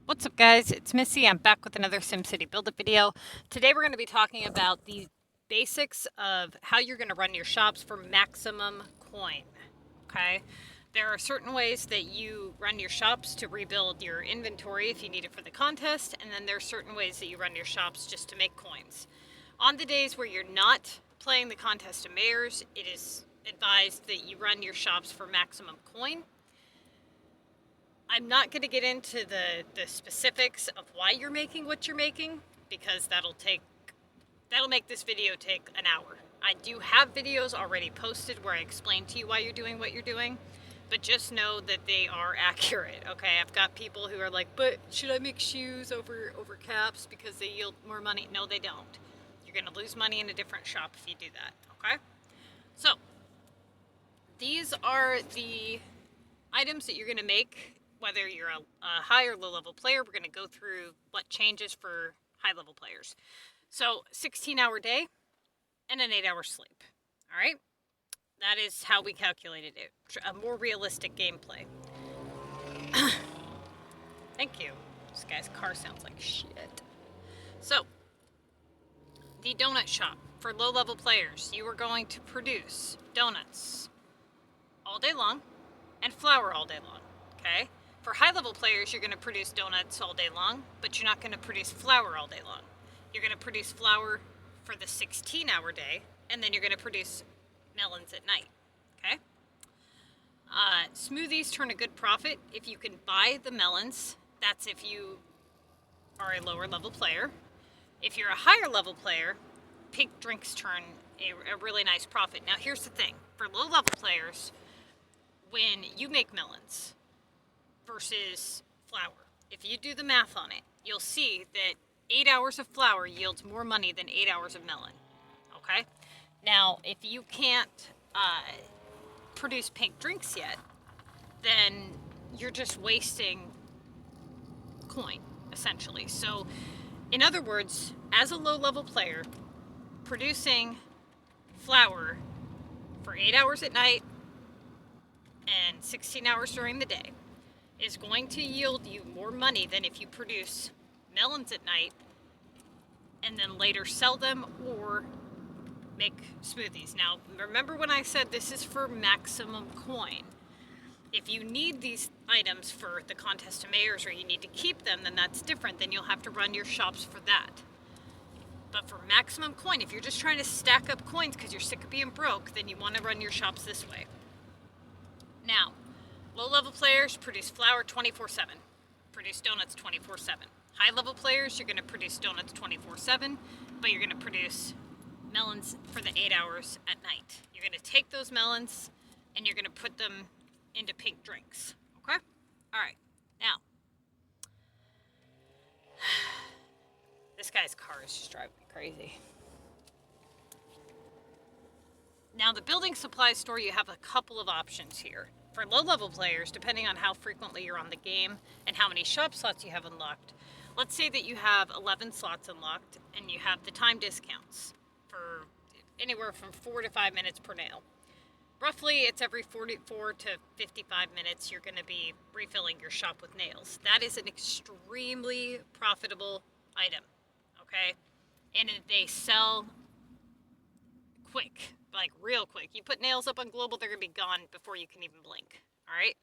What's up guys, it's Missy. I'm back with another SimCity build up video. Today we're going to be talking about the basics of how you're going to run your shops for maximum coin. Okay, there are certain ways that you run your shops to rebuild your inventory if you need it for the contest, and then there are certain ways that you run your shops just to make coins. On the days where you're not playing the contest of mayors, it is advised that you run your shops for maximum coin. I'm not going to get into the specifics of why you're making what you're making, because that'll make this video take an hour. I do have videos already posted where I explain to you why you're doing what you're doing, but just know that they are accurate, okay? I've got people who are like, but should I make shoes over caps because they yield more money? No, they don't. You're going to lose money in a different shop if you do that, okay? So, these are the items that you're going to make. Whether you're a high or low level player, we're going to go through what changes for high level players. So 16-hour day and an 8-hour sleep. All right. That is how we calculated it. A more realistic gameplay. Thank you. This guy's car sounds like shit. So the donut shop for low level players, you are going to produce donuts all day long and flour all day long. Okay. For high-level players, you're going to produce donuts all day long, but you're not going to produce flour all day long. You're going to produce flour for the 16-hour day, and then you're going to produce melons at night, okay? Smoothies turn a good profit if you can buy the melons. That's if you are a lower-level player. If you're a higher-level player, pink drinks turn a really nice profit. Now, here's the thing. For low-level players, when you make melons versus flour, if you do the math on it, you'll see that 8 hours of flour yields more money than 8 hours of melon. Okay? Now, if you can't produce pink drinks yet, then you're just wasting coin, essentially. So, in other words, as a low-level player, producing flour for 8 hours at night and 16 hours during the day is going to yield you more money than if you produce melons at night and then later sell them or make smoothies. Now, remember when I said this is for maximum coin. If you need these items for the contest of mayors or you need to keep them, then that's different. Then you'll have to run your shops for that. But for maximum coin, if you're just trying to stack up coins because you're sick of being broke, then you want to run your shops this way. Now, low-level players produce flour 24/7, produce donuts 24/7. High-level players, you're going to produce donuts 24/7, but you're going to produce melons for the 8 hours at night. You're going to take those melons and you're going to put them into pink drinks, okay? All right, now, this guy's car is just driving me crazy. Now, the building supply store, you have a couple of options here. For low-level players, depending on how frequently you're on the game and how many shop slots you have unlocked, let's say that you have 11 slots unlocked and you have the time discounts for anywhere from 4 to 5 minutes per nail. Roughly, it's every 44 to 55 minutes you're going to be refilling your shop with nails. That is an extremely profitable item, okay? And they sell quick. Like real quick. You put nails up on global, they're gonna be gone before you can even blink. All right.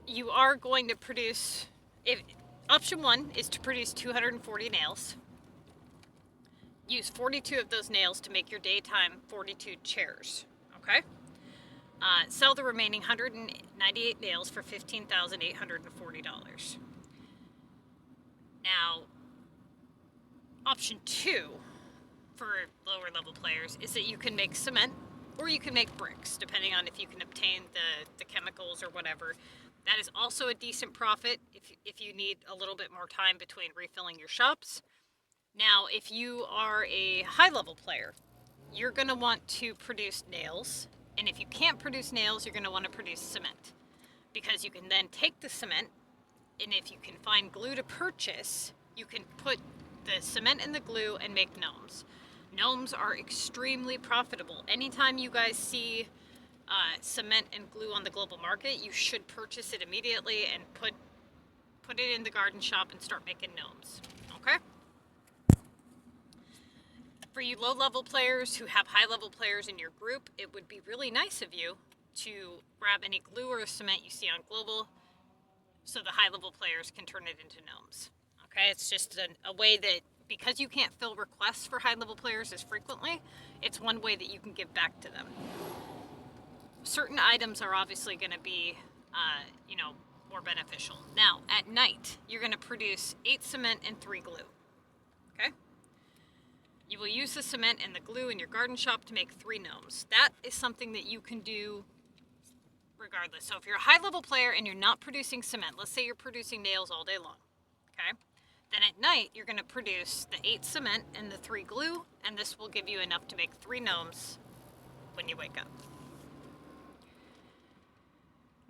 You are going to produce. Option 1 is to produce 240 nails. Use 42 of those nails to make your daytime 42 chairs. Okay. Sell the remaining 198 nails for $15,840. Now, option 2. For lower level players is that you can make cement or you can make bricks, depending on if you can obtain the chemicals or whatever. That is also a decent profit if you need a little bit more time between refilling your shops. Now, if you are a high level player, you're going to want to produce nails, and if you can't produce nails, you're going to want to produce cement, because you can then take the cement, and if you can find glue to purchase, you can put the cement in the glue and make gnomes. Gnomes are extremely profitable. Anytime you guys see cement and glue on the global market, you should purchase it immediately and put it in the garden shop and start making gnomes. Okay? For you low-level players who have high-level players in your group, it would be really nice of you to grab any glue or cement you see on global so the high-level players can turn it into gnomes. Okay? It's just a way that, because you can't fill requests for high-level players as frequently, it's one way that you can give back to them. Certain items are obviously going to be, more beneficial. Now, at night, you're going to produce 8 cement and 3 glue. Okay? You will use the cement and the glue in your garden shop to make 3 gnomes. That is something that you can do regardless. So if you're a high-level player and you're not producing cement, let's say you're producing nails all day long, okay? Then at night, you're going to produce the 8 cement and the 3 glue, and this will give you enough to make 3 gnomes when you wake up.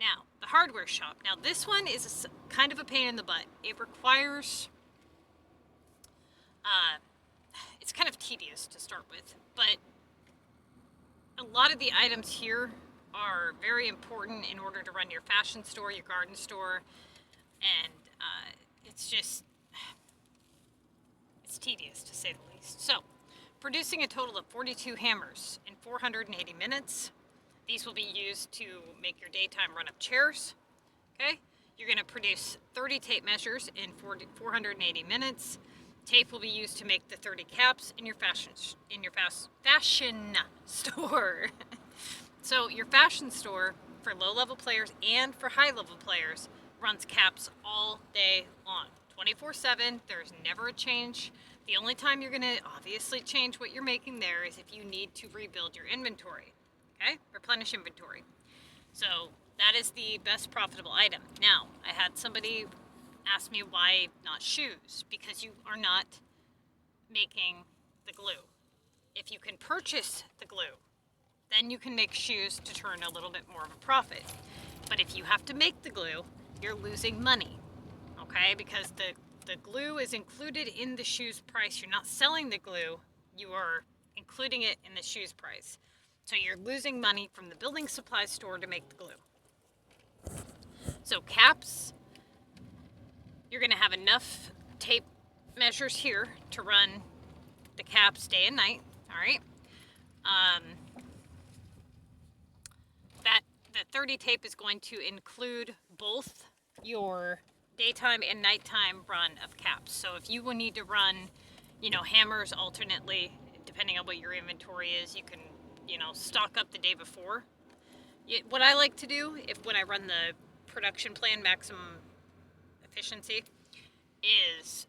Now, the hardware shop. Now, this one is kind of a pain in the butt. It requires, it's kind of tedious to start with, but a lot of the items here are very important in order to run your fashion store, your garden store, and it's tedious to say the least. So, producing a total of 42 hammers in 480 minutes. These will be used to make your daytime run-up chairs. Okay, you're going to produce 30 tape measures in 480 minutes. Tape will be used to make the 30 caps in your fashion store. So your fashion store for low-level players and for high-level players runs caps all day long, 24/7. There's never a change. The only time you're going to obviously change what you're making there is if you need to rebuild your inventory. Okay? Replenish inventory. So that is the best profitable item. Now, I had somebody ask me why not shoes, because you are not making the glue. If you can purchase the glue, then you can make shoes to turn a little bit more of a profit. But if you have to make the glue, you're losing money. Okay? Because the glue is included in the shoes price. You're not selling the glue, you are including it in the shoes price. So you're losing money from the building supply store to make the glue. So caps, you're going to have enough tape measures here to run the caps day and night. All right. The 30 tape is going to include both your daytime and nighttime run of caps. So if you will need to run, hammers alternately, depending on what your inventory is, you can stock up the day before. What I like to do, when I run the production plan maximum efficiency, is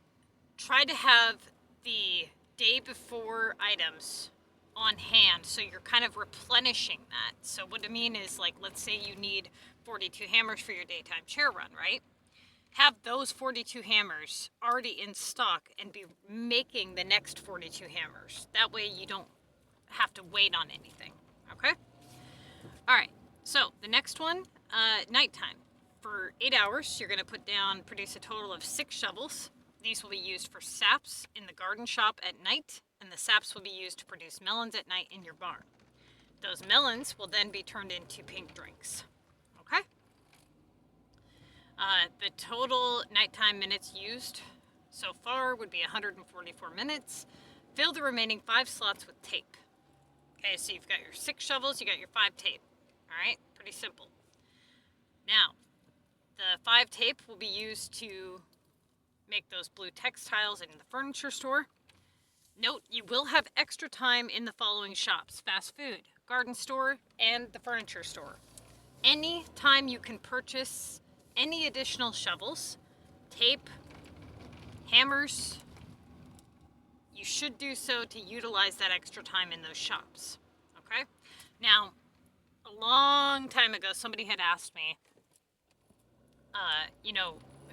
try to have the day before items on hand, so you're kind of replenishing that. So what I mean is, like, let's say you need 42 hammers for your daytime chair run, right? Have those 42 hammers already in stock and be making the next 42 hammers. That way you don't have to wait on anything. Okay? All right. So the next one, nighttime. For 8 hours, you're going to produce a total of 6 shovels. These will be used for saps in the garden shop at night, and the saps will be used to produce melons at night in your barn. Those melons will then be turned into pink drinks. Okay? The total nighttime minutes used so far would be 144 minutes. Fill the remaining 5 slots with tape. Okay, so you've got your 6 shovels, you got your 5 tape. All right, pretty simple. Now, the 5 tape will be used to make those blue textiles in the furniture store. Note, you will have extra time in the following shops: fast food, garden store, and the furniture store. Any time you can purchase any additional shovels, tape, hammers, you should do so to utilize that extra time in those shops. Okay? Now, a long time ago, somebody had asked me,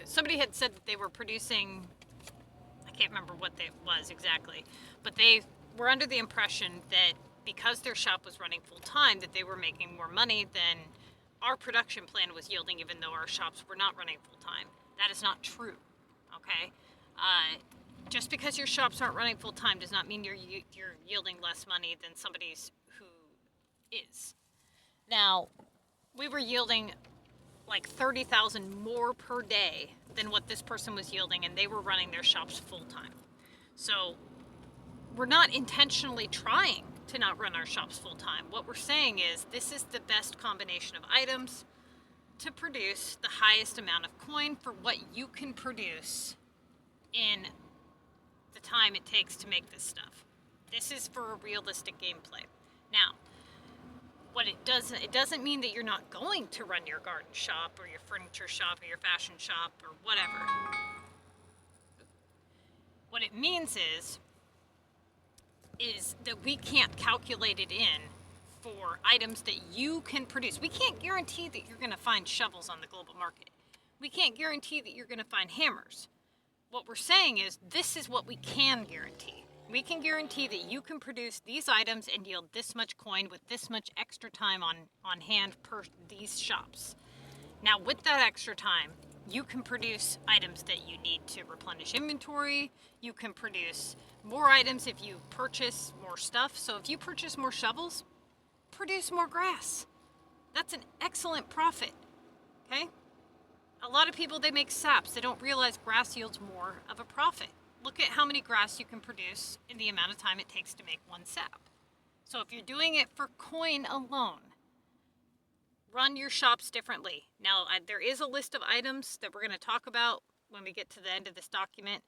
somebody had said that they were producing, I can't remember what it was exactly, but they were under the impression that because their shop was running full time, that they were making more money than our production plan was yielding, even though our shops were not running full time. That is not true. Okay? Just because your shops aren't running full time does not mean you're yielding less money than somebody's who is. Now, we were yielding like 30,000 more per day than what this person was yielding, and they were running their shops full time. So we're not intentionally trying to not run our shops full time. What we're saying is this is the best combination of items to produce the highest amount of coin for what you can produce in the time it takes to make this stuff. This is for a realistic gameplay. Now, what it doesn't mean that you're not going to run your garden shop or your furniture shop or your fashion shop or whatever. What it means is that we can't calculate it in for items that you can produce. We can't guarantee that you're going to find shovels on the global market. We can't guarantee that you're going to find hammers. What we're saying is this is what we can guarantee. We can guarantee that you can produce these items and yield this much coin with this much extra time on hand per these shops. Now, with that extra time, you can produce items that you need to replenish inventory. You can produce more items if you purchase more stuff. So if you purchase more shovels, produce more grass. That's an excellent profit, okay? A lot of people, they make saps. They don't realize grass yields more of a profit. Look at how many grass you can produce in the amount of time it takes to make one sap. So if you're doing it for coin alone, run your shops differently. Now, there is a list of items that we're going to talk about when we get to the end of this document.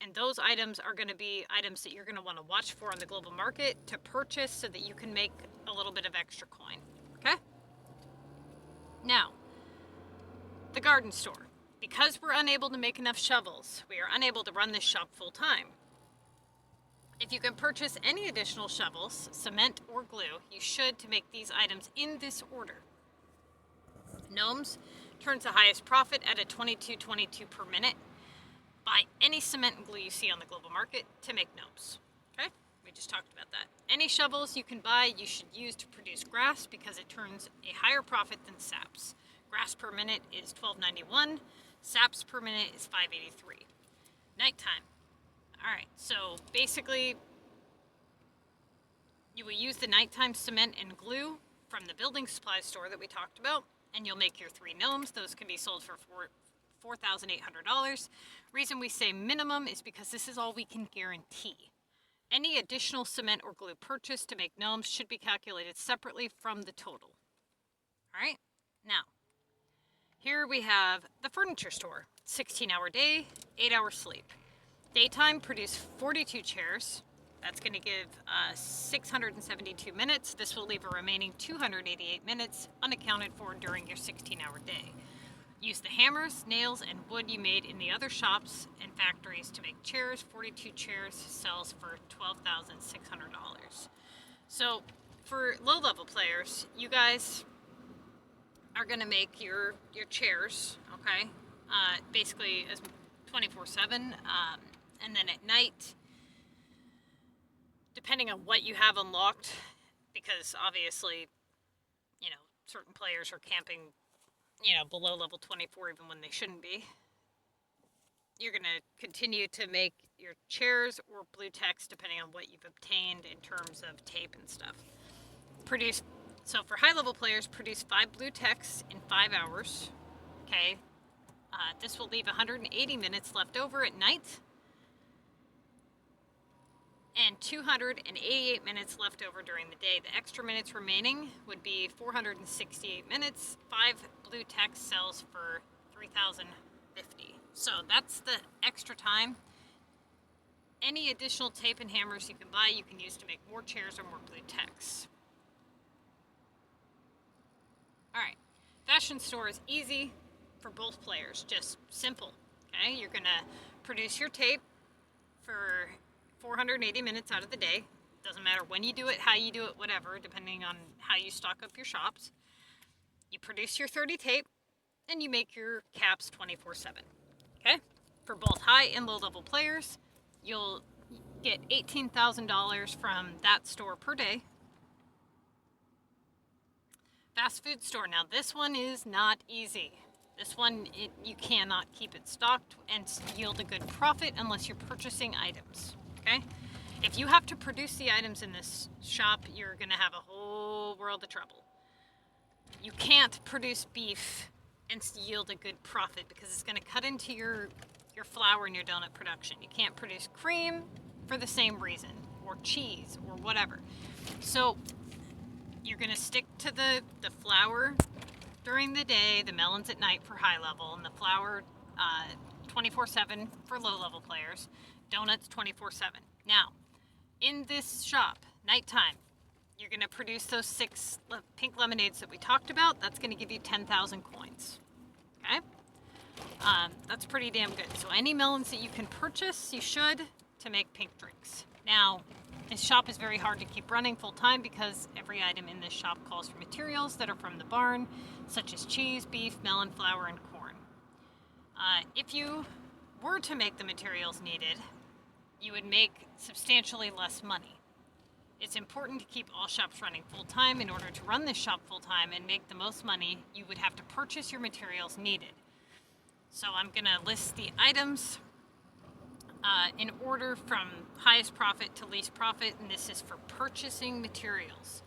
And those items are going to be items that you're going to want to watch for on the global market to purchase so that you can make a little bit of extra coin. Okay? Now, the garden store. Because we're unable to make enough shovels, we are unable to run this shop full time. If you can purchase any additional shovels, cement or glue, you should to make these items in this order. Gnomes turns the highest profit at a 22.22 per minute. Buy any cement and glue you see on the global market to make gnomes. Okay? We just talked about that. Any shovels you can buy, you should use to produce grass because it turns a higher profit than saps. Grass per minute is $12.91. Saps per minute is $5.83. Nighttime. All right, so basically, you will use the nighttime cement and glue from the building supply store that we talked about, and you'll make your 3 gnomes. Those can be sold for $4,800. Reason we say minimum is because this is all we can guarantee. Any additional cement or glue purchased to make gnomes should be calculated separately from the total. All right, now, here we have the furniture store. 16-hour day, 8-hour sleep. Daytime, produce 42 chairs. That's going to give 672 minutes. This will leave a remaining 288 minutes unaccounted for during your 16-hour day. Use the hammers, nails, and wood you made in the other shops and factories to make chairs. 42 chairs sells for $12,600. So for low-level players, you guys are going to make your chairs, okay, basically as 24/7, and then at night, depending on what you have unlocked, because obviously, you know, certain players are camping, you know, below level 24 even when they shouldn't be, you're going to continue to make your chairs or blue text depending on what you've obtained in terms of tape and stuff. So for high-level players, produce 5 blue texts in 5 hours, okay? This will leave 180 minutes left over at night, and 288 minutes left over during the day. The extra minutes remaining would be 468 minutes. 5 blue text sells for $3,050. So that's the extra time. Any additional tape and hammers you can buy, you can use to make more chairs or more blue texts. Alright, fashion store is easy for both players, just simple, okay? You're going to produce your tape for 480 minutes out of the day. Doesn't matter when you do it, how you do it, whatever, depending on how you stock up your shops. You produce your 30 tape, and you make your caps 24/7, okay? For both high and low level players, you'll get $18,000 from that store per day. Fast food store. Now this one is not easy. This one, you cannot keep it stocked and yield a good profit unless you're purchasing items, okay? If you have to produce the items in this shop, you're gonna have a whole world of trouble. You can't produce beef and yield a good profit because it's going to cut into your flour and your donut production. You can't produce cream for the same reason, or cheese, or whatever. So you're going to stick to the flour during the day, the melons at night for high level, and the flour 24/7 for low level players, donuts 24/7. Now, in this shop, nighttime, you're going to produce those 6 pink lemonades that we talked about. That's going to give you 10,000 coins. Okay? That's pretty damn good. So any melons that you can purchase, you should, to make pink drinks. Now, this shop is very hard to keep running full time because every item in this shop calls for materials that are from the barn, such as cheese, beef, melon, flour, and corn. If you were to make the materials needed, you would make substantially less money. It's important to keep all shops running full time. In order to run this shop full time and make the most money, you would have to purchase your materials needed. So I'm going to list the items in order from highest profit to least profit, and this is for purchasing materials.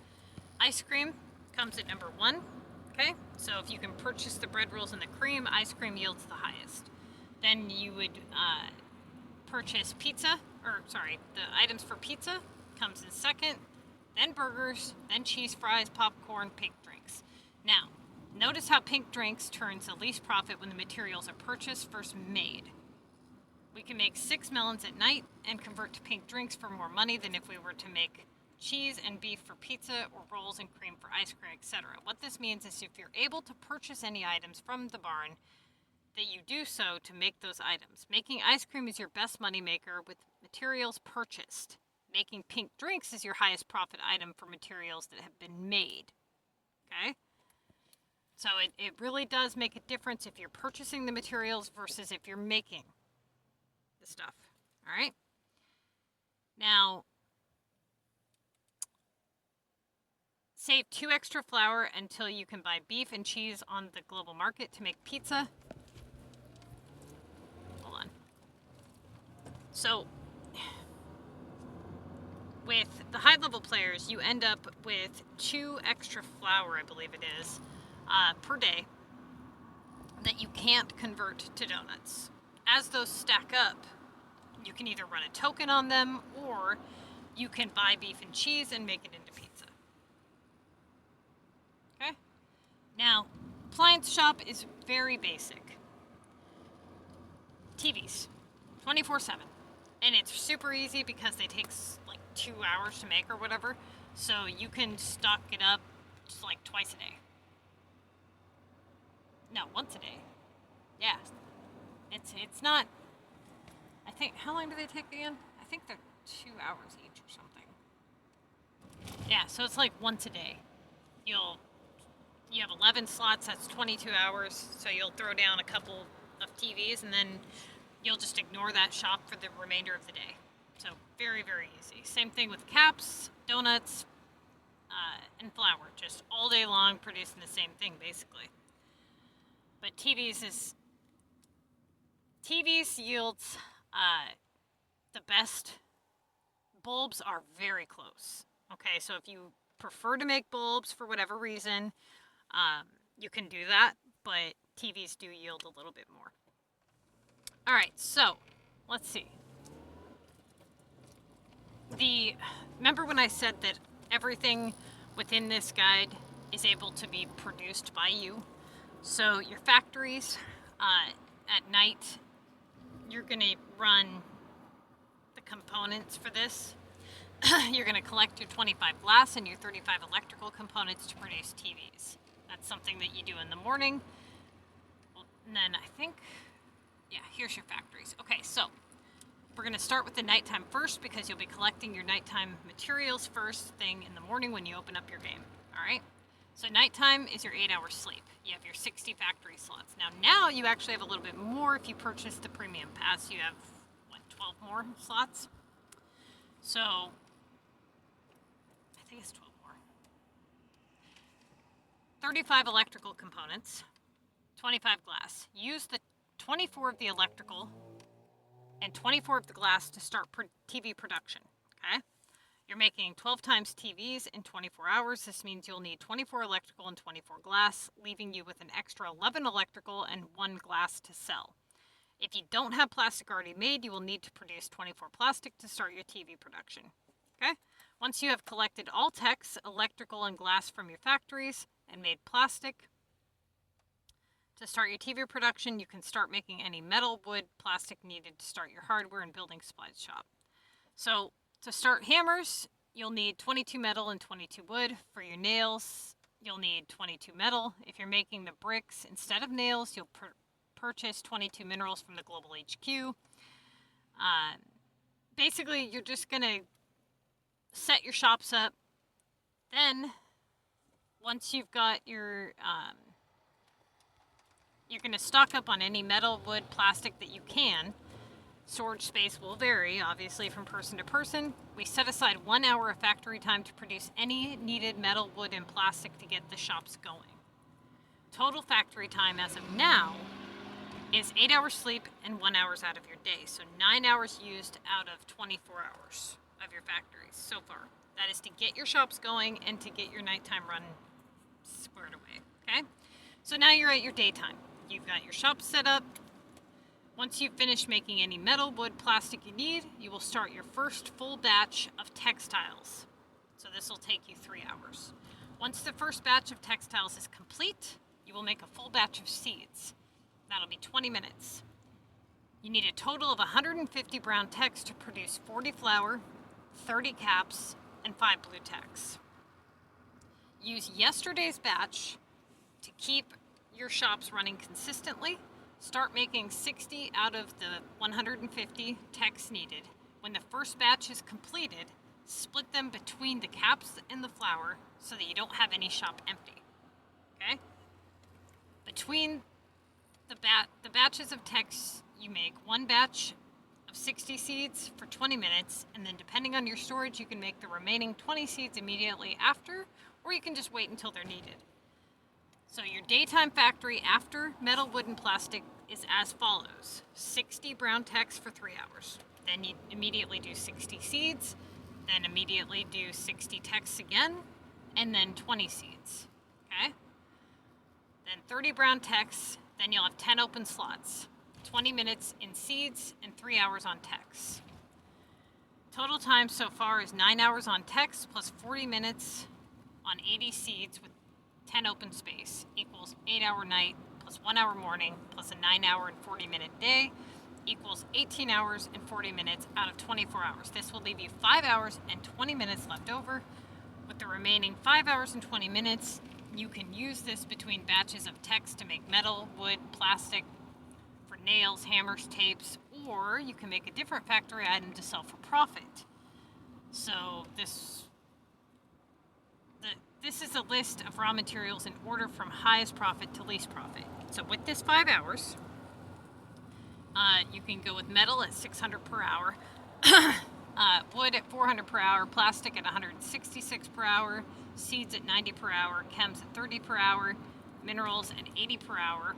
Ice cream comes at number 1. Okay, so if you can purchase the bread rolls and the cream, ice cream yields the highest. Then you would purchase pizza, the items for pizza comes in second, then burgers, then cheese fries, popcorn, pink drinks. Now, notice how pink drinks turns the least profit when the materials are purchased versus made. We can make 6 melons at night and convert to pink drinks for more money than if we were to make cheese and beef for pizza, or rolls and cream for ice cream, etc. What this means is if you're able to purchase any items from the barn, that you do so to make those items. Making ice cream is your best money maker with materials purchased. Making pink drinks is your highest profit item for materials that have been made. Okay? So it really does make a difference if you're purchasing the materials versus if you're making the stuff. All right? Now, save 2 extra flour until you can buy beef and cheese on the global market to make pizza. Hold on. So, with the high level players, you end up with 2 extra flour, I believe it is, per day that you can't convert to donuts. As those stack up, you can either run a token on them, or you can buy beef and cheese and make it into pizza. Okay? Now, appliance shop is very basic. TVs, 24/7. And it's super easy because they take like 2 hours to make or whatever. So you can stock it up just like twice a day. No, once a day. Yeah. It's not, I think, how long do they take again? I think they're 2 hours each or something. Yeah, so it's like once a day. You have 11 slots, that's 22 hours, so you'll throw down a couple of TVs and then you'll just ignore that shop for the remainder of the day. So very, very easy. Same thing with caps, donuts, and flour. Just all day long producing the same thing, basically. But TVs yields the best. Bulbs are very close. Okay, so if you prefer to make bulbs for whatever reason, you can do that, but TVs do yield a little bit more. All right, so let's see. Remember when I said that everything within this guide is able to be produced by you? So your factories, at night, you're going to run the components for this. You're going to collect your 25 glass and your 35 electrical components to produce TVs. That's something that you do in the morning. And then I think, yeah, here's your factories. Okay, so we're going to start with the nighttime first because you'll be collecting your nighttime materials first thing in the morning when you open up your game. All right? So nighttime is your 8-hour sleep. You have your 60 factory slots. Now you actually have a little bit more if you purchase the premium pass. You have, 12 more slots? So, I think it's 12 more. 35 electrical components, 25 glass. Use the 24 of the electrical and 24 of the glass to start TV production, okay? You're making 12 times TVs in 24 hours. This means you'll need 24 electrical and 24 glass, leaving you with an extra 11 electrical and 1 glass to sell. If you don't have plastic already made, you will need to produce 24 plastic to start your TV production. Okay? Once you have collected all techs, electrical, and glass from your factories and made plastic to start your TV production, you can start making any metal, wood, plastic needed to start your hardware and building supplies shop. So, to start hammers, you'll need 22 metal and 22 wood. For your nails, you'll need 22 metal. If you're making the bricks instead of nails, you'll purchase 22 minerals from the Global HQ. Basically, you're just going to set your shops up. Then, once you've got your, you're going to stock up on any metal, wood, plastic that you can. Storage space will vary, obviously, from person to person. We set aside 1 hour of factory time to produce any needed metal, wood, and plastic to get the shops going. Total factory time as of now is 8 hours sleep and 1 hour out of your day. So 9 hours used out of 24 hours of your factories so far. That is to get your shops going and to get your nighttime run squared away, okay? So now you're at your daytime. You've got your shop set up. Once you've finished making any metal, wood, plastic you need, you will start your first full batch of textiles. So this will take you 3 hours. Once the first batch of textiles is complete, you will make a full batch of seeds. That'll be 20 minutes. You need a total of 150 brown tecks to produce 40 flour, 30 caps, and 5 blue tecks. Use yesterday's batch to keep your shops running consistently. Start making 60 out of the 150 tecks needed. When the first batch is completed, split them between the caps and the flour so that you don't have any shop empty. Okay? Between the batches of tecks, you make one batch of 60 seeds for 20 minutes, and then depending on your storage, you can make the remaining 20 seeds immediately after, or you can just wait until they're needed. So your daytime factory after metal, wood, and plastic is as follows. 60 brown tecks for 3 hours. Then you immediately do 60 seeds, then immediately do 60 tecks again, and then 20 seeds. Okay? Then 30 brown tecks, then you'll have 10 open slots. 20 minutes in seeds and 3 hours on tecks. Total time so far is 9 hours on tecks plus 40 minutes on 80 seeds with 10 open space equals 8 hour night plus 1 hour morning plus a 9 hour and 40 minute day equals 18 hours and 40 minutes out of 24 hours. This will leave you 5 hours and 20 minutes left over. With the remaining 5 hours and 20 minutes, you can use this between batches of tecks to make metal, wood, plastic, for nails, hammers, tapes, or you can make a different factory item to sell for profit. So this is a list of raw materials in order from highest profit to least profit. So with this 5 hours, you can go with metal at 600 per hour, wood at 400 per hour, plastic at 166 per hour, seeds at 90 per hour, chems at 30 per hour, minerals at 80 per hour,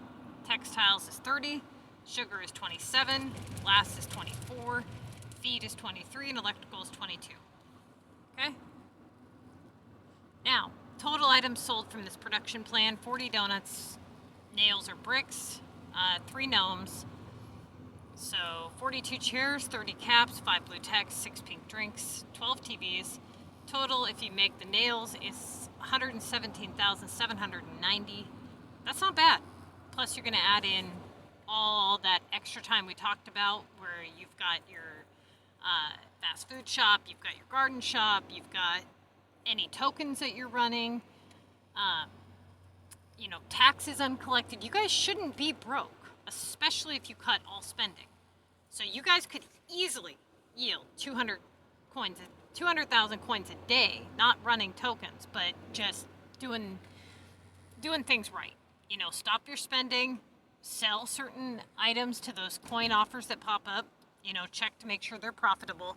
textiles is 30, sugar is 27, glass is 24, feed is 23, and electrical is 22. Okay? Now, total items sold from this production plan: 40 donuts, nails or bricks, 3 gnomes, so 42 chairs, 30 caps, 5 blue tecks, 6 pink drinks, 12 TVs. Total, if you make the nails, is 117,790. That's not bad. Plus, you're going to add in all that extra time we talked about, where you've got your fast food shop, you've got your garden shop, you've got any tokens that you're running, taxes uncollected. You guys shouldn't be broke, especially if you cut all spending. So you guys could easily yield 200,000 coins a day, not running tokens, but just doing things right. Stop your spending, sell certain items to those coin offers that pop up, check to make sure they're profitable.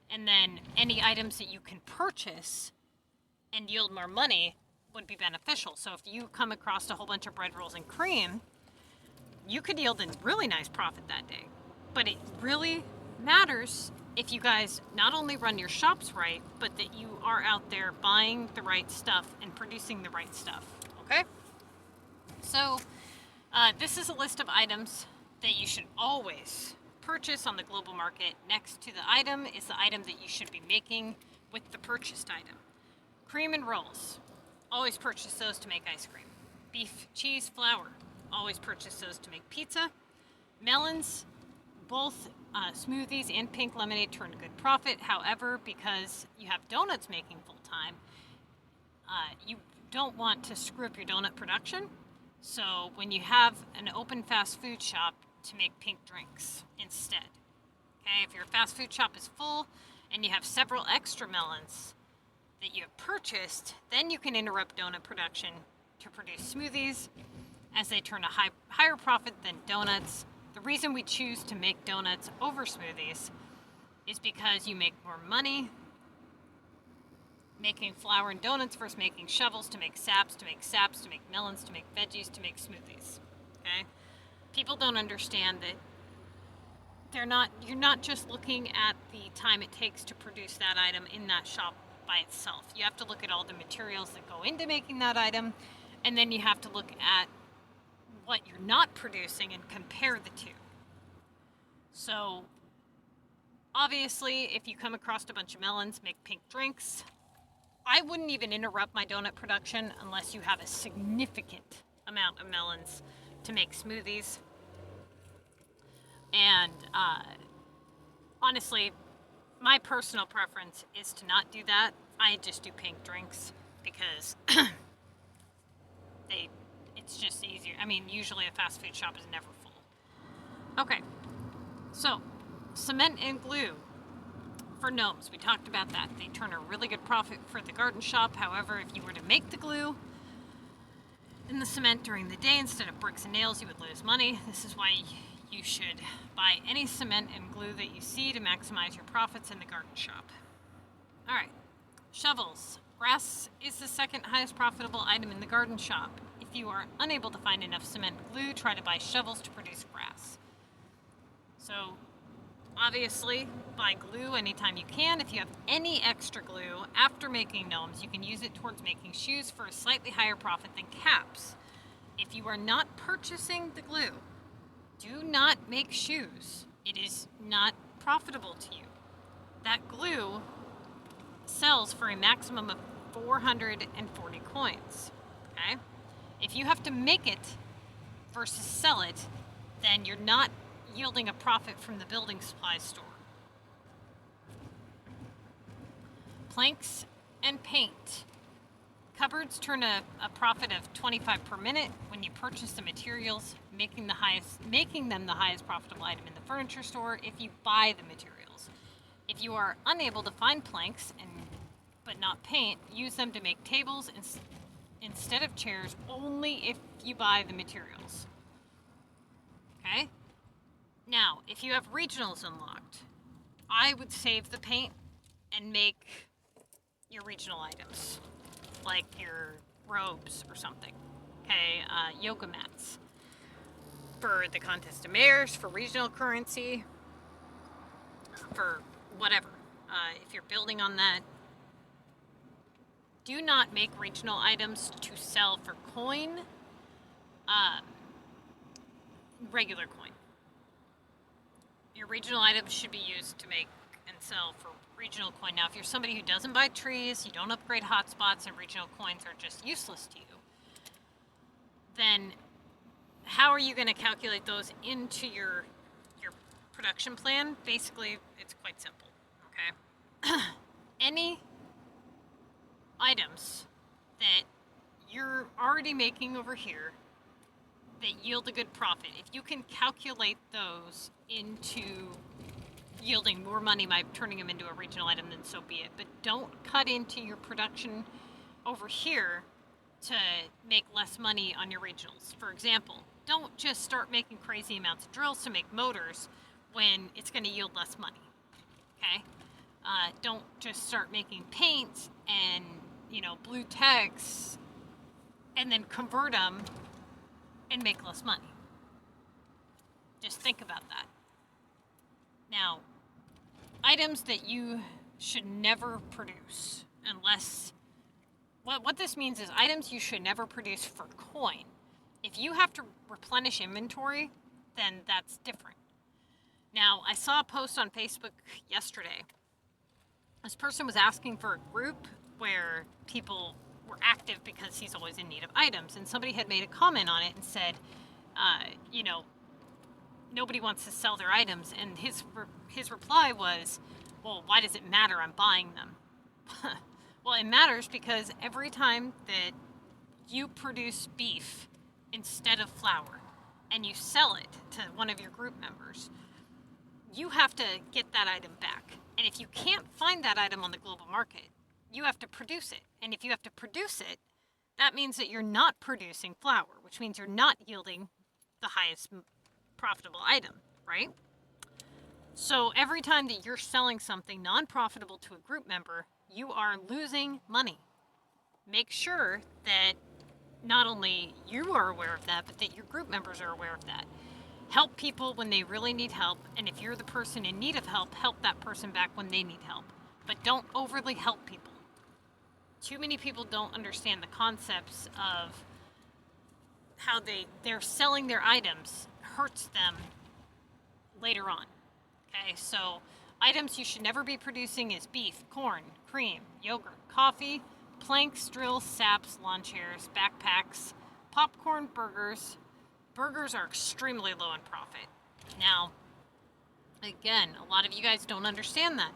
And then any items that you can purchase and yield more money would be beneficial. So if you come across a whole bunch of bread rolls and cream, you could yield a really nice profit that day. But it really matters if you guys not only run your shops right, but that you are out there buying the right stuff and producing the right stuff, okay? So this is a list of items that you should always purchase on the global market. Next to the item is the item that you should be making with the purchased item. Cream and rolls, always purchase those to make ice cream. Beef, cheese, flour, always purchase those to make pizza. Melons, both smoothies and pink lemonade turn a good profit. However, because you have donuts making full time, you don't want to screw up your donut production. So when you have an open fast food shop, to make pink drinks instead. Okay, if your fast food shop is full and you have several extra melons that you have purchased, then you can interrupt donut production to produce smoothies, as they turn a higher profit than donuts. The reason we choose to make donuts over smoothies is because you make more money making flour and donuts versus making shovels to make saps, to make melons, to make veggies, to make smoothies. Okay? People don't understand that you're not just looking at the time it takes to produce that item in that shop by itself. You have to look at all the materials that go into making that item, and then you have to look at what you're not producing and compare the two. So obviously, if you come across a bunch of melons, make pink drinks. I wouldn't even interrupt my donut production unless you have a significant amount of melons to make smoothies. And honestly, my personal preference is to not do that. I just do pink drinks because it's just easier. I mean, usually a fast food shop is never full. Okay, so cement and glue for gnomes. We talked about that. They turn a really good profit for the garden shop. However, if you were to make the glue in the cement during the day instead of bricks and nails, you would lose money. This is why you should buy any cement and glue that you see to maximize your profits in the garden shop. All right, shovels. Grass is the second highest profitable item in the garden shop. If you are unable to find enough cement and glue, try to buy shovels to produce grass. So obviously, buy glue anytime you can. If you have any extra glue after making gnomes, you can use it towards making shoes for a slightly higher profit than caps. If you are not purchasing the glue, do not make shoes. It is not profitable to you. That glue sells for a maximum of 440 coins. Okay? If you have to make it versus sell it, then you're not yielding a profit from the building supplies store. Planks and paint. Cupboards turn a profit of 25 per minute when you purchase the materials, making them the highest profitable item in the furniture store if you buy the materials. If you are unable to find planks but not paint, use them to make tables instead of chairs only if you buy the materials. Okay? Now, if you have regionals unlocked, I would save the paint and make your regional items, like your robes or something. Okay, yoga mats for the contest of mayors, for regional currency, for whatever. If you're building on that, do not make regional items to sell for coin, regular coin. Your regional items should be used to make and sell for regional coin. Now, if you're somebody who doesn't buy trees, you don't upgrade hotspots, and regional coins are just useless to you, then how are you going to calculate those into your production plan? Basically, it's quite simple, okay? Any items that you're already making over here that yield a good profit, if you can calculate those into yielding more money by turning them into a regional item, then so be it. But don't cut into your production over here to make less money on your regionals. For example, don't just start making crazy amounts of drills to make motors when it's going to yield less money. Okay? Don't just start making paint and, blue text and then convert them and make less money. Just think about that. Now, items that you should never produce unless, what this means is items you should never produce for coin. If you have to replenish inventory, then that's different. Now, I saw a post on Facebook yesterday. This person was asking for a group where people were active because he's always in need of items. And somebody had made a comment on it and said, you know, nobody wants to sell their items. And his reply was, well, why does it matter? I'm buying them. Well, it matters because every time that you produce beef instead of flour and you sell it to one of your group members, you have to get that item back. And if you can't find that item on the global market, you have to produce it. And if you have to produce it, that means that you're not producing flour, which means you're not yielding the highest profitable item, right? So every time that you're selling something non-profitable to a group member, you are losing money. Make sure that not only you are aware of that, but that your group members are aware of that. Help people when they really need help, and if you're the person in need of help, help that person back when they need help. But don't overly help people. Too many people don't understand the concepts of how they're selling their items hurts them later on. Okay, so items you should never be producing is beef, corn, cream, yogurt, coffee, planks, drills, saps, lawn chairs, backpacks, popcorn, burgers. Burgers are extremely low in profit. Now, again, a lot of you guys don't understand that.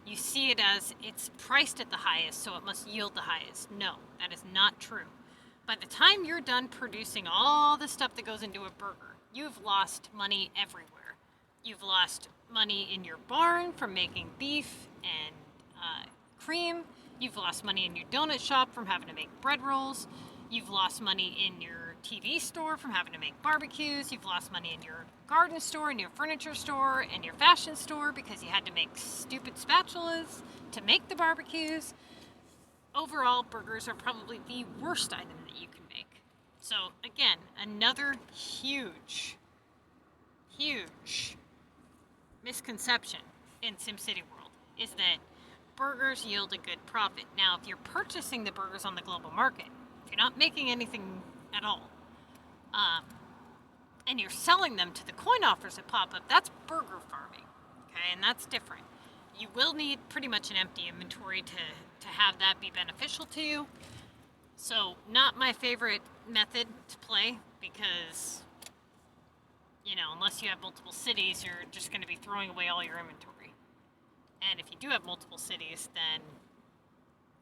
You see it as it's priced at the highest, so it must yield the highest. No, that is not true. By the time you're done producing all the stuff that goes into a burger, you've lost money everywhere. You've lost money in your barn from making beef and cream. You've lost money in your donut shop from having to make bread rolls. You've lost money in your TV store from having to make barbecues. You've lost money in your garden store, and your furniture store, and your fashion store because you had to make stupid spatulas to make the barbecues. Overall, burgers are probably the worst item that you can make. So again, another huge misconception in SimCity world is that burgers yield a good profit. Now, if you're purchasing the burgers on the global market, if you're not making anything at all, and you're selling them to the coin offers that pop up, that's burger farming, okay, and that's different. You will need pretty much an empty inventory to have that be beneficial to you. So, not my favorite method to play because, you know, unless you have multiple cities, you're just going to be throwing away all your inventory. And if you do have multiple cities, then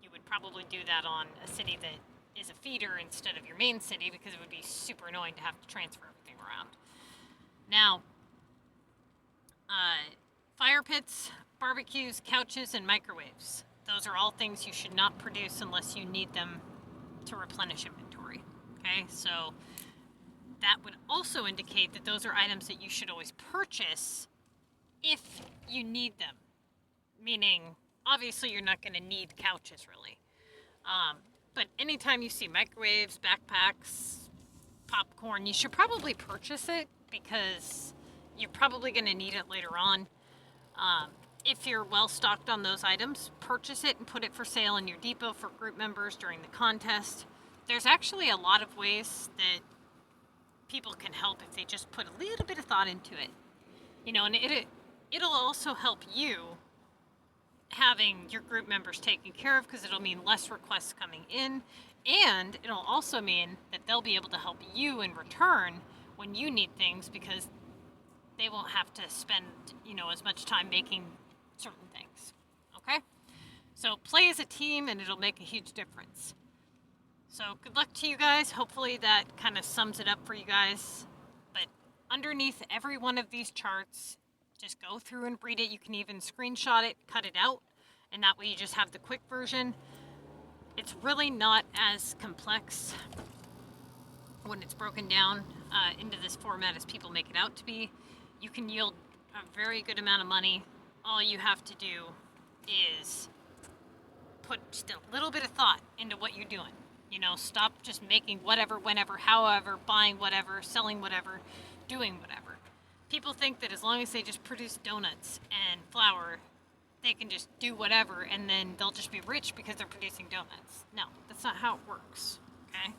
you would probably do that on a city that is a feeder instead of your main city because it would be super annoying to have to transfer everything around. Now, fire pits, barbecues, couches, and microwaves. Those are all things you should not produce unless you need them to replenish inventory. Okay, so that would also indicate that those are items that you should always purchase if you need them. Meaning, obviously you're not going to need couches really. But anytime you see microwaves, backpacks, popcorn, you should probably purchase it because you're probably going to need it later on. If you're well stocked on those items, purchase it and put it for sale in your depot for group members during the contest. There's actually a lot of ways that people can help if they just put a little bit of thought into it. You know, and it'll also help you having your group members taken care of because it'll mean less requests coming in, and it'll also mean that they'll be able to help you in return when you need things because they won't have to spend, you know, as much time making certain things. Okay? So play as a team and it'll make a huge difference. So good luck to you guys. Hopefully that kind of sums it up for you guys. But underneath every one of these charts, just go through and read it. You can even screenshot it, cut it out, and that way you just have the quick version. It's really not as complex when it's broken down into this format as people make it out to be. You can yield a very good amount of money. All you have to do is put just a little bit of thought into what you're doing. You know, stop just making whatever, whenever, however, buying whatever, selling whatever, doing whatever. People think that as long as they just produce donuts and flour, they can just do whatever and then they'll just be rich because they're producing donuts. No, that's not how it works, okay?